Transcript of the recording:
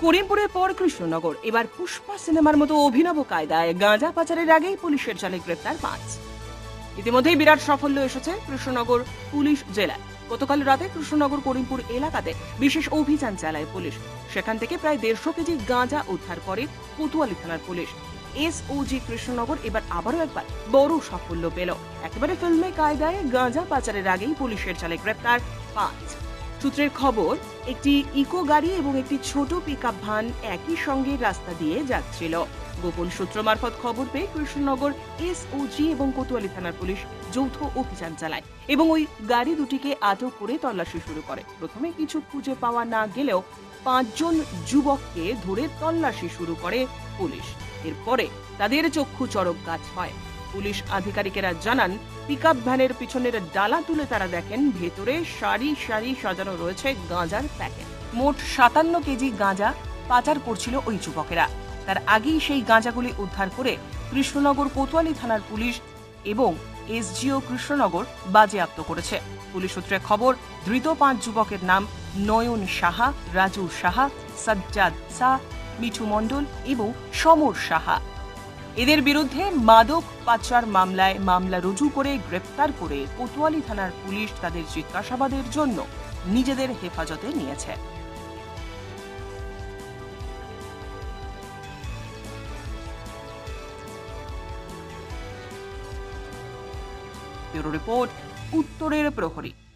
করিমপুরের পর কৃষ্ণনগর, এবার পুষ্পা সিনেমার মতো অভিনব কায়দায় গাঁজা পাচারের আগেই পুলিশের জালে গ্রেপ্তার 5। ইতিমধ্যেই বিরাট সাফল্য এসেছে কৃষ্ণনগর পুলিশ জেলায়। গতকাল রাতে কৃষ্ণনগর করিমপুর এলাকাতে বিশেষ অভিযান চালায় পুলিশ। সেখান থেকে প্রায় 150 কেজি গাঁজা উদ্ধার করে কোতোয়ালি থানার পুলিশ। এসওজি কৃষ্ণনগর এবার আবারও একবার বড় সাফল্য পেল। একেবারে ফিল্মে কায়দায় গাঁজা পাচারের আগেই পুলিশের জালে গ্রেপ্তার 5। সূত্রের খবর, একটি ইকো গাড়ি এবং একটি ছোট পিকআপ ভ্যান একই সঙ্গে রাস্তা দিয়ে যাচ্ছিল। গোপন সূত্র মারফত খবর পেয়ে কৃষ্ণনগর এসওজি এবং কোতোয়ালি থানার পুলিশ যৌথ অভিযান চালায় এবং ওই গাড়ি দুটিকে আটক করে তল্লাশি শুরু করে। প্রথমে কিছু খুঁজে পাওয়া না গেলেও 5 জন যুবককে ধরে তল্লাশি শুরু করে পুলিশ। এরপরে তাদের চক্ষু চড়ক গাছ হয়। পুলিশ আধিকারিকেরা জানান, পিকআপ ভ্যানের পিছনের ডালা তুলে তারা দেখেন ভেতরে সারি সারি সাজানো রয়েছে গাঁজার প্যাকেট। মোট 57 কেজি গাঁজা পাচার করছিল ওই যুবকেরা। তার আগেই সেই গাঁজাগুলি উদ্ধার করে কৃষ্ণনগর কোতোয়ালি থানার পুলিশ এবং এসজিও কৃষ্ণনগর বাজেয়াপ্ত করেছে। পুলিশ সূত্রে খবর, ধৃত 5 যুবকের নাম নয়ন সাহা, রাজু সাহা, সাজ্জাদ শাহ, মিঠু মণ্ডল এবং সমর সাহা। এদের বিরুদ্ধে মাদক পাচার মামলা রুজু করে গ্রেপ্তার করে কোতোয়ালি থানার পুলিশ তাদের জিজ্ঞাসাবাদের জন্য নিজেদের হেফাজতে নিয়েছে। ব্যুরো রিপোর্ট, উত্তরের প্রহরী।